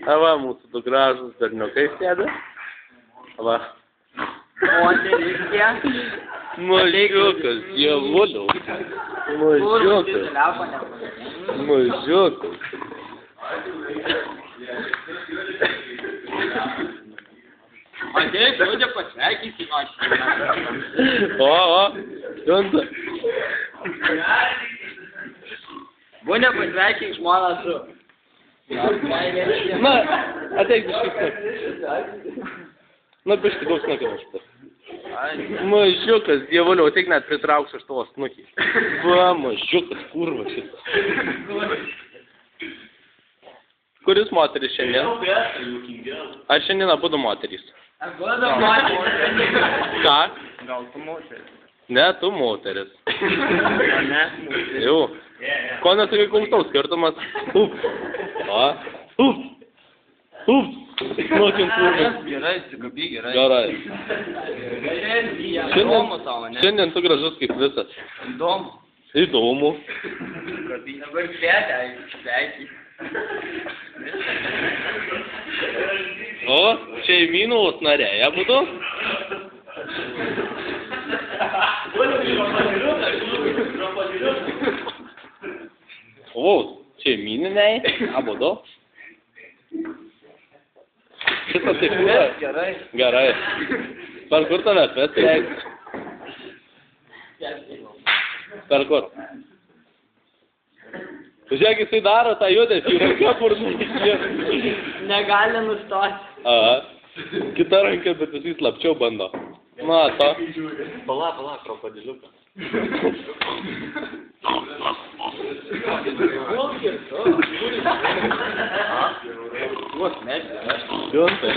Va, mūsų du gražus berniukai sėda. Va. Moteriškė. Mažiukas, dievuliau. Mažiukas. Mažiukas. Ateik, žodžią pasveikinti aš. O, siunta. Būnė pasveikink žmoną su. Na, ateik biškis nak. Na, biškis daug snukį aš pas. Mažiukas, dievuliau, ateik net pritrauksiu aš tavo snukį. Va, mažiukas, kurva šitas. Kuris moteris šiandien? Ar šiandien abudu moterys? Abudu moteris. Ką? Gal tu moteris? Ne, tu moteris. Ne? Jau. Ko neturi kumstaus skirtumas? Up. Va. Up. Up. Snukim kurva. Gerai, sikabi, gerai. Gerai. Įdomu tavo, ne? Šiandien tu gražus kaip visas. Įdomu. Įdomu. Sikabi, dabar kvėtę, sveikinti. O, šeimynos nariai, abudu? O, šeimyniniai, abudu? Šitą taip yra? Gerai. Gerai. Per kur tavęs vesti reiks? Per kur? Žiūrėk, jisai daro tą judesį, ranka purnukė. Negali nustoti. Aha. Kita ranka, bet jisai slapčiau bando. Na, to. Pala, krokodiliukas. Vos mėgti, aš. Siunta.